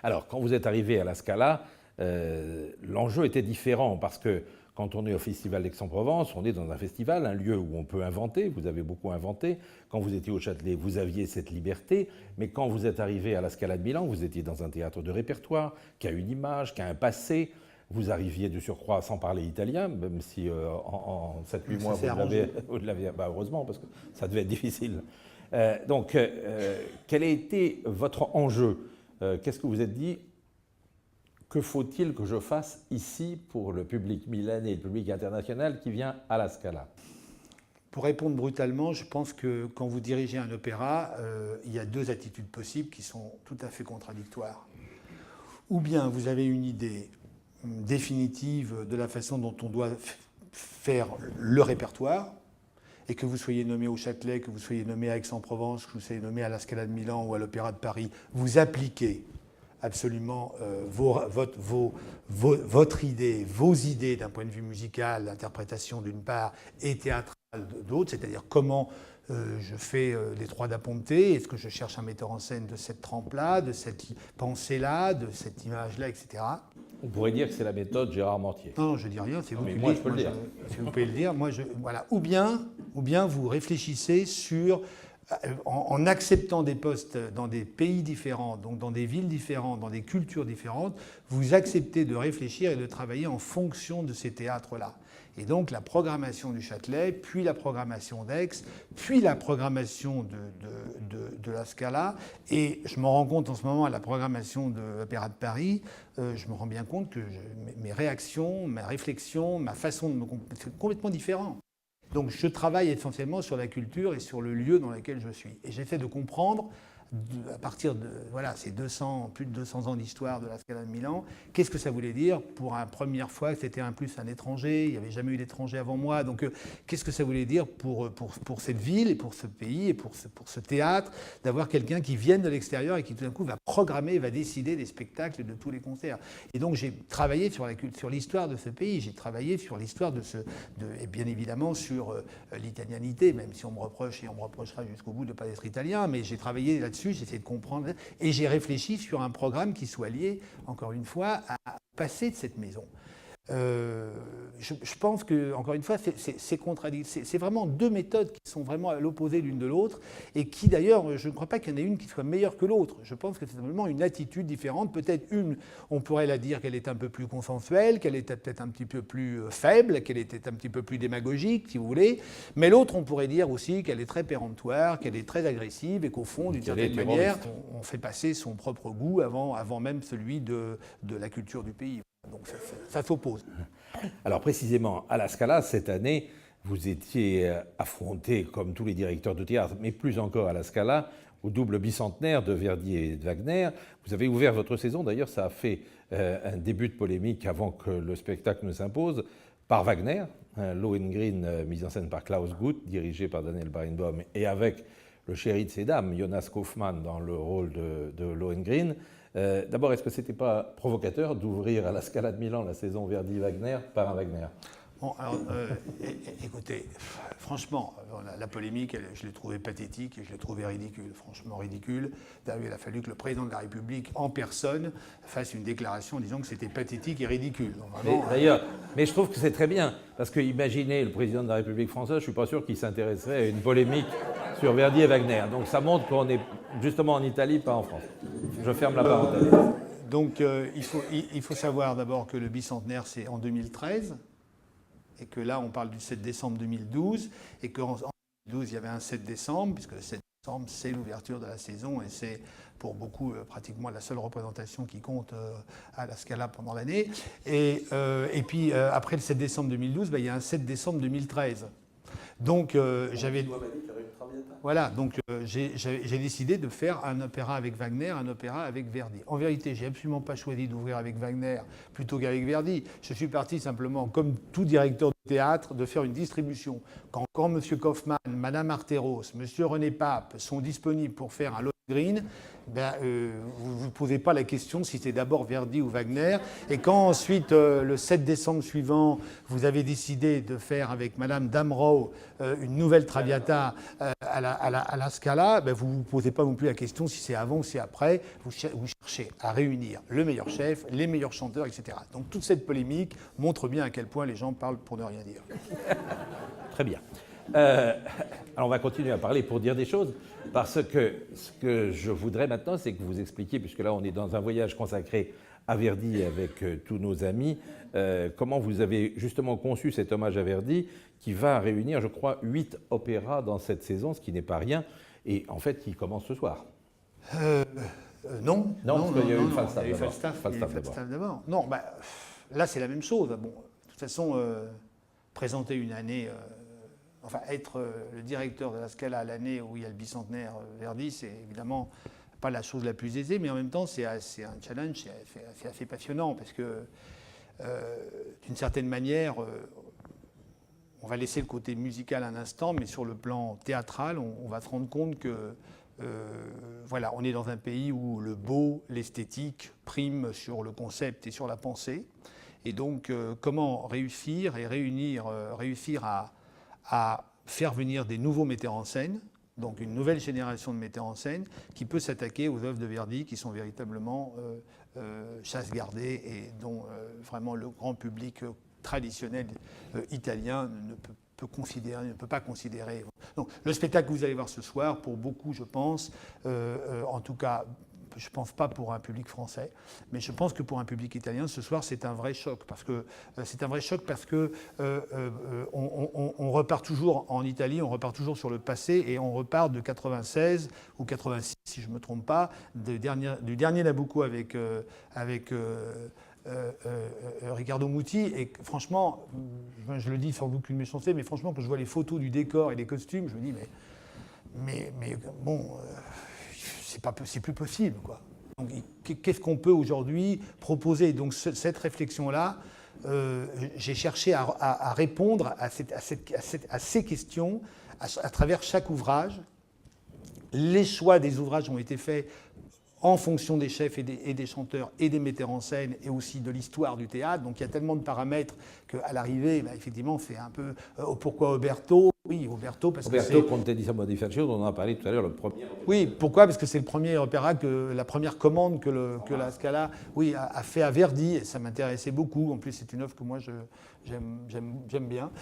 Alors, quand vous êtes arrivé à la Scala, l'enjeu était différent parce que quand on est au Festival d'Aix-en-Provence, on est dans un festival, un lieu où on peut inventer, vous avez beaucoup inventé. Quand vous étiez au Châtelet, vous aviez cette liberté, mais quand vous êtes arrivé à la Scala de Milan, vous étiez dans un théâtre de répertoire, qui a une image, qui a un passé. Vous arriviez de surcroît sans parler italien, même si en 7-8 mois vous l'avez, heureusement, parce que ça devait être difficile. Donc, quel a été votre enjeu? Qu'est-ce que vous êtes dit? Que faut-il que je fasse ici pour le public milanais et le public international qui vient à la Scala? Pour répondre brutalement, je pense que quand vous dirigez un opéra, il y a deux attitudes possibles qui sont tout à fait contradictoires. Ou bien vous avez une idée définitive de la façon dont on doit faire le répertoire, et que vous soyez nommé au Châtelet, que vous soyez nommé à Aix-en-Provence, que vous soyez nommé à la Scala de Milan ou à l'Opéra de Paris, vous appliquez absolument votre idée, vos idées d'un point de vue musical, d'interprétation d'une part, et théâtrale d'autre, c'est-à-dire comment je fais les trois da Ponte, est-ce que je cherche un metteur en scène de cette trempe-là, de cette pensée-là, de cette image-là, etc. On pourrait dire que c'est la méthode Gérard Mortier. Non, je ne dis rien, c'est vous qui moi, je peux le dire. Si vous pouvez le dire, voilà. Ou bien vous réfléchissez sur... En acceptant des postes dans des pays différents, donc dans des villes différentes, dans des cultures différentes, vous acceptez de réfléchir et de travailler en fonction de ces théâtres-là. Et donc la programmation du Châtelet, puis la programmation d'Aix, puis la programmation de la Scala. Et je me rends compte en ce moment à la programmation de l'Opéra de Paris, je me rends bien compte que mes réactions, ma réflexion, ma façon de c'est complètement différent. Donc je travaille essentiellement sur la culture et sur le lieu dans lequel je suis. Et j'essaie de comprendre, à partir de ces plus de 200 ans d'histoire de la Scala de Milan, qu'est-ce que ça voulait dire pour la première fois que c'était un étranger, il n'y avait jamais eu d'étranger avant moi, donc qu'est-ce que ça voulait dire pour cette ville et pour ce pays et pour ce théâtre, d'avoir quelqu'un qui vienne de l'extérieur et qui tout d'un coup va programmer, va décider des spectacles de tous les concerts. Et donc j'ai travaillé sur l'histoire de ce pays, j'ai travaillé sur l'histoire et bien évidemment sur l'italianité, même si on me reproche et on me reprochera jusqu'au bout de ne pas être italien, mais j'ai travaillé là-dessus. J'ai essayé de comprendre et j'ai réfléchi sur un programme qui soit lié, encore une fois, au passé de cette maison. Je pense que, encore une fois, c'est contradictoire. C'est vraiment deux méthodes qui sont vraiment à l'opposé l'une de l'autre et qui, d'ailleurs, je ne crois pas qu'il y en ait une qui soit meilleure que l'autre. Je pense que c'est simplement une attitude différente. Peut-être une, on pourrait la dire qu'elle est un peu plus consensuelle, qu'elle était peut-être un petit peu plus faible, qu'elle était un petit peu plus démagogique, si vous voulez. Mais l'autre, on pourrait dire aussi qu'elle est très péremptoire, qu'elle est très agressive et qu'au fond, d'une certaine manière, on fait passer son propre goût avant même celui de la culture du pays. Donc ça s'oppose. Alors précisément, à la Scala, cette année, vous étiez affronté, comme tous les directeurs de théâtre, mais plus encore à la Scala, au double bicentenaire de Verdi et de Wagner. Vous avez ouvert votre saison, d'ailleurs ça a fait un début de polémique avant que le spectacle ne s'impose, par Wagner, Lohengrin, mise en scène par Klaus Guth, dirigé par Daniel Barenboim, et avec le chéri de ces dames, Jonas Kaufmann, dans le rôle de Lohengrin. D'abord, est-ce que ce n'était pas provocateur d'ouvrir à la Scala de Milan la saison Verdi-Wagner par un Wagner? Bon, alors, écoutez, franchement, la polémique, je l'ai trouvée pathétique et je l'ai trouvée ridicule, franchement ridicule. D'ailleurs, il a fallu que le président de la République, en personne, fasse une déclaration en disant que c'était pathétique et ridicule. D'ailleurs, mais je trouve que c'est très bien, parce que imaginez le président de la République française, je ne suis pas sûr qu'il s'intéresserait à une polémique sur Verdi et Wagner. Donc ça montre qu'on est justement en Italie, pas en France. Je ferme la parenthèse. Donc il faut savoir d'abord que le bicentenaire, c'est en 2013. Et que là, on parle du 7 décembre 2012, et qu'en 2012, il y avait un 7 décembre, puisque le 7 décembre, c'est l'ouverture de la saison, et c'est pour beaucoup pratiquement la seule représentation qui compte à la Scala pendant l'année. Et puis, après le 7 décembre 2012, il y a un 7 décembre 2013. Donc, j'avais... Voilà, donc j'ai décidé de faire un opéra avec Wagner, un opéra avec Verdi. En vérité, j'ai absolument pas choisi d'ouvrir avec Wagner plutôt qu'avec Verdi. Je suis parti simplement, comme tout directeur de théâtre, de faire une distribution. Quand M. Kaufmann, Mme Arteros, M. René Pape sont disponibles pour faire un Lohengrin, vous ne posez pas la question si c'est d'abord Verdi ou Wagner. Et quand ensuite, le 7 décembre suivant, vous avez décidé de faire avec Mme Damrau une nouvelle Traviata à la Scala, vous ne vous posez pas non plus la question si c'est avant ou si c'est après. Vous cherchez à réunir le meilleur chef, les meilleurs chanteurs, etc. Donc toute cette polémique montre bien à quel point les gens parlent pour ne rien dire. Très bien. Alors on va continuer à parler pour dire des choses, parce que ce que je voudrais maintenant, c'est que vous expliquiez, puisque là on est dans un voyage consacré à Verdi avec tous nos amis, comment vous avez justement conçu cet hommage à Verdi qui va réunir, je crois, 8 opéras dans cette saison, ce qui n'est pas rien, et en fait qui commence ce soir. Non, parce qu'il y a eu le Falstaff d'abord. Non, là c'est la même chose. Bon, de toute façon, présenter une année, être le directeur de la Scala à l'année où il y a le bicentenaire Verdi, c'est évidemment pas la chose la plus aisée, mais en même temps c'est un challenge, c'est assez passionnant parce que d'une certaine manière, on va laisser le côté musical un instant, mais sur le plan théâtral, on va se rendre compte que on est dans un pays où le beau, l'esthétique prime sur le concept et sur la pensée. Et donc, comment réussir et réussir à faire venir des nouveaux metteurs en scène, donc une nouvelle génération de metteurs en scène qui peut s'attaquer aux œuvres de Verdi qui sont véritablement chasse gardée et dont vraiment le grand public traditionnel italien ne peut pas considérer. Donc, le spectacle que vous allez voir ce soir, pour beaucoup, je pense, en tout cas, je ne pense pas pour un public français, mais je pense que pour un public italien, ce soir, c'est un vrai choc. Parce que on repart toujours en Italie, on repart toujours sur le passé, et on repart de 96 ou 86, si je ne me trompe pas, du dernier Nabucco avec Riccardo Muti, et franchement, je le dis sans aucune méchanceté, mais franchement, quand je vois les photos du décor et des costumes, je me dis, mais bon, c'est plus possible, quoi. Donc, qu'est-ce qu'on peut aujourd'hui proposer? Donc, cette réflexion-là, j'ai cherché à répondre à ces questions à travers chaque ouvrage. Les choix des ouvrages ont été faits en fonction des chefs et des chanteurs et des metteurs en scène et aussi de l'histoire du théâtre. Donc il y a tellement de paramètres qu'à l'arrivée, effectivement, c'est un peu pourquoi Oberto? Oui, Oberto, parce que c'est... Oberto Conte di Modification, dont on a parlé tout à l'heure, le premier. Oui, pourquoi? Parce que c'est le premier opéra, la première commande que la Scala a fait à Verdi, et ça m'intéressait beaucoup. En plus, c'est une œuvre que moi, j'aime bien.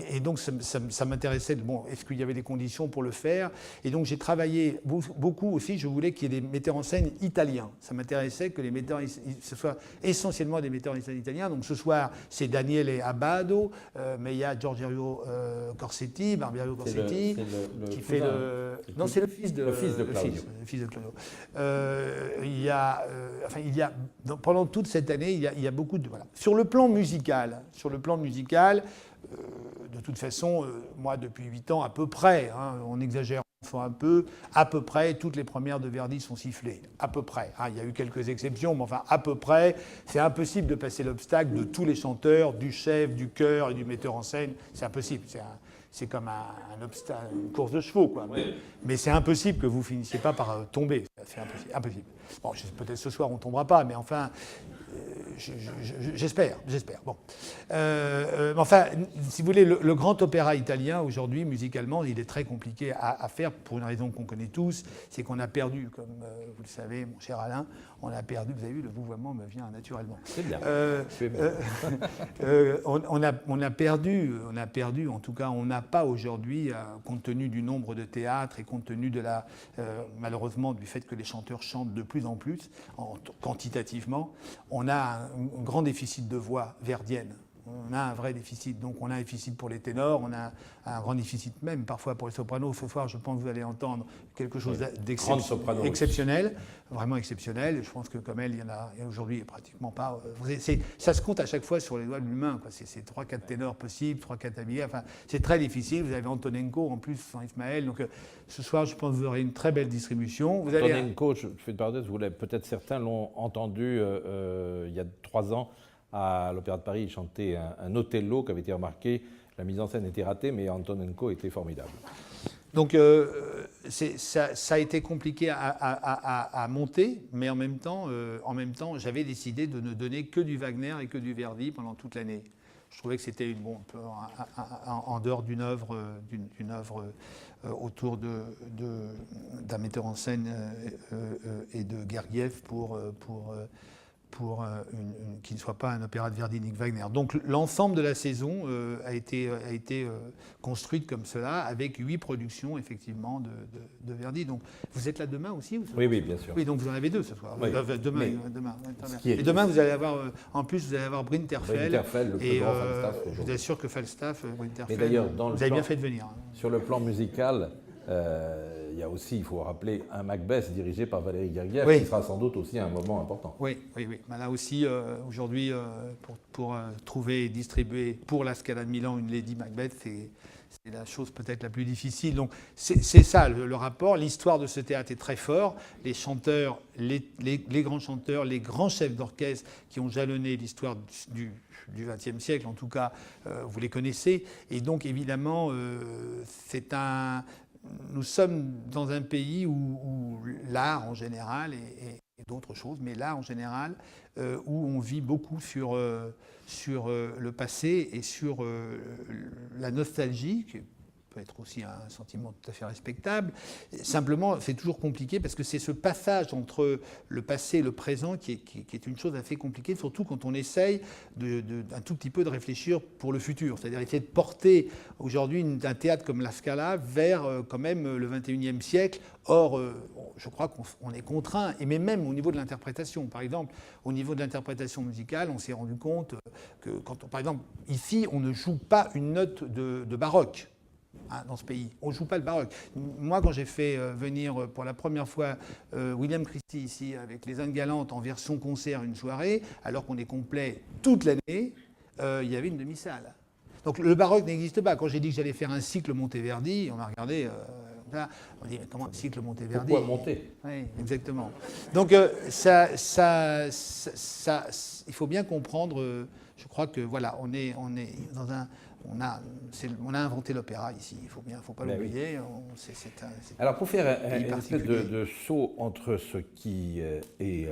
Et donc, ça m'intéressait. Bon, est-ce qu'il y avait des conditions pour le faire? Et donc, j'ai travaillé beaucoup aussi. Je voulais qu'il y ait des metteurs en scène italiens. Ça m'intéressait que les metteurs, ce soit essentiellement des metteurs en scène italiens. Donc, ce soir, c'est Daniele Abbado, mais il y a Giorgio Barbiero Corsetti, qui fait le... Non, c'est le fils de Claudio. Il y a pendant toute cette année, il y a beaucoup de... Voilà. Sur le plan musical, de toute façon, moi, depuis 8 ans, à peu près, on exagère un peu, à peu près, toutes les premières de Verdi sont sifflées. À peu près. Il y a eu quelques exceptions, mais enfin, à peu près, c'est impossible de passer l'obstacle de tous les chanteurs, du chef, du chœur et du metteur en scène. C'est impossible. C'est comme un obstacle, une course de chevaux, quoi. Oui. Mais c'est impossible que vous ne finissiez pas par tomber. C'est impossible. Bon, peut-être ce soir on ne tombera pas, mais enfin, j'espère. Bon. Enfin, si vous voulez, le grand opéra italien, aujourd'hui, musicalement, il est très compliqué à faire pour une raison qu'on connaît tous, c'est qu'on a perdu, comme vous le savez, mon cher Alain, on a perdu, vous avez vu, le vouvoiement me vient naturellement. C'est bien. On a perdu, en tout cas, on n'a pas aujourd'hui, compte tenu du nombre de théâtres et compte tenu de malheureusement, du fait que les chanteurs chantent de plus en plus, quantitativement, on a un grand déficit de voix verdienne. On a un vrai déficit. Donc on a un déficit pour les ténors, on a un grand déficit même parfois pour les sopranos. Ce soir, je pense que vous allez entendre quelque chose d'exceptionnel, vraiment exceptionnel. Je pense que comme elle, il y en a aujourd'hui pratiquement pas. Ça se compte à chaque fois sur les doigts de l'humain. C'est 3-4 ténors possibles, 3-4 habillés. Enfin, c'est très difficile. Vous avez Antonenko en plus sans Ismaël. Donc ce soir, je pense que vous aurez une très belle distribution. Antonenko, je fais une parenthèse, peut-être certains l'ont entendu il y a 3 ans. À l'Opéra de Paris, il chantait un Othello qui avait été remarqué. La mise en scène était ratée, mais Antonenko était formidable. Donc, ça a été compliqué à monter, mais en même temps, j'avais décidé de ne donner que du Wagner et que du Verdi pendant toute l'année. Je trouvais que c'était en dehors d'une œuvre, autour d'un metteur en scène et de Gergiev qui ne soit pas un opéra de Verdi ni Wagner. Donc l'ensemble de la saison a été construite comme cela, avec 8 productions effectivement de Verdi. Donc vous êtes là demain aussi Oui, bien sûr. Oui, donc vous en avez 2 ce soir. Oui. Demain. Et demain vous allez avoir, en plus vous allez avoir Brinterfell. Le plus grand Falstaff. Je vous assure que Falstaff, Brinterfell, et d'ailleurs, vous avez bien fait de venir. Sur le plan musical, il y a aussi, il faut rappeler, un Macbeth dirigé par Valéry Gergiev, qui sera sans doute aussi un moment important. Oui. Là aussi, aujourd'hui, pour trouver et distribuer pour la Scala de Milan une Lady Macbeth, c'est la chose peut-être la plus difficile. Donc c'est ça le rapport. L'histoire de ce théâtre est très fort. Les chanteurs, les grands chanteurs, les grands chefs d'orchestre qui ont jalonné l'histoire du XXe siècle, en tout cas, vous les connaissez. Et donc évidemment, nous sommes dans un pays où l'art en général et d'autres choses, mais l'art en général, où on vit beaucoup sur le passé et sur la nostalgie, qui peut être aussi un sentiment tout à fait respectable. Simplement, c'est toujours compliqué parce que c'est ce passage entre le passé et le présent qui est une chose assez compliquée, surtout quand on essaye un tout petit peu de réfléchir pour le futur. C'est-à-dire essayer de porter aujourd'hui un théâtre comme la Scala vers quand même le XXIe siècle. Or, je crois qu'on est contraint, mais même au niveau de l'interprétation. Par exemple, au niveau de l'interprétation musicale, on s'est rendu compte que, par exemple, ici, on ne joue pas une note de baroque. Dans ce pays. On ne joue pas le baroque. Moi, quand j'ai fait venir pour la première fois William Christie ici avec Les Indes Galantes en version concert une soirée, alors qu'on est complet toute l'année, il y avait une demi-salle. Donc le baroque n'existe pas. Quand j'ai dit que j'allais faire un cycle Monteverdi, on m'a regardé... on dit, mais comment un cycle Monteverdi ? Pourquoi monter ? Oui, exactement. Donc il faut bien comprendre... je crois que voilà, on est dans un... On a inventé l'opéra ici, il ne faut pas l'oublier. Oui. Alors pour faire une espèce de saut entre ce qui est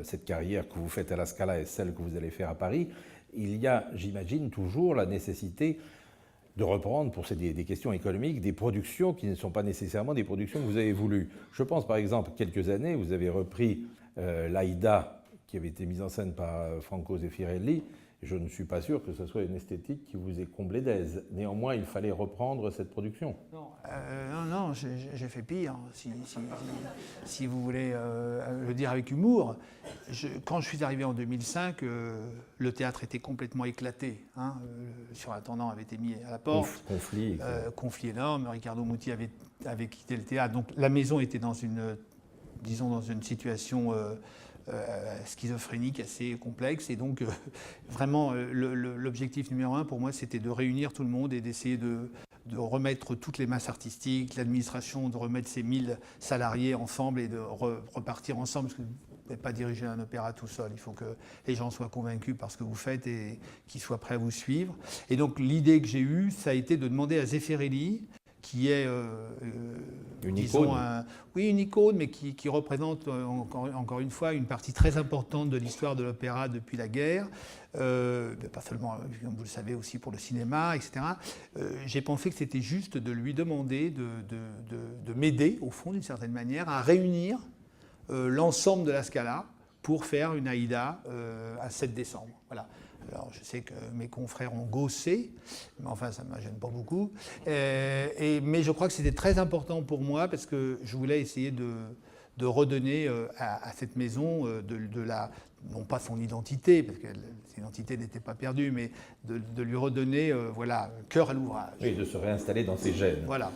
cette carrière que vous faites à la Scala et celle que vous allez faire à Paris, il y a, j'imagine, toujours la nécessité de reprendre, pour des questions économiques, des productions qui ne sont pas nécessairement des productions que vous avez voulues. Je pense par exemple, quelques années, vous avez repris l'Aïda, qui avait été mise en scène par Franco Zeffirelli. Je ne suis pas sûr que ce soit une esthétique qui vous ait comblé d'aise. Néanmoins, il fallait reprendre cette production. Non, j'ai fait pire, si vous voulez le dire avec humour. Quand je suis arrivé en 2005, le théâtre était complètement éclaté. Sur Attendant avait été mis à la porte. Conflit énorme. Riccardo Muti avait quitté le théâtre. Donc la maison était dans une situation... schizophrénique assez complexe. Et donc, vraiment, l'objectif numéro 1 pour moi, c'était de réunir tout le monde et d'essayer de remettre toutes les masses artistiques, l'administration, de remettre ces 1000 salariés ensemble et de repartir ensemble. Parce que vous ne pouvez pas diriger un opéra tout seul. Il faut que les gens soient convaincus par ce que vous faites et qu'ils soient prêts à vous suivre. Et donc, l'idée que j'ai eue, ça a été de demander à Zeffirelli, qui est une icône. Une icône, mais qui représente encore une fois une partie très importante de l'histoire de l'opéra depuis la guerre, pas seulement, comme vous le savez, aussi pour le cinéma, etc. J'ai pensé que c'était juste de lui demander de m'aider, au fond, d'une certaine manière, à réunir l'ensemble de la Scala pour faire une Aïda à 7 décembre. Voilà. Alors, je sais que mes confrères ont gaussé, mais enfin, ça ne me gêne pas beaucoup. Mais je crois que c'était très important pour moi parce que je voulais essayer de redonner à cette maison non pas son identité, parce que son identité n'était pas perdue, mais de lui redonner cœur à l'ouvrage. Oui, de se réinstaller dans ses gènes. Voilà.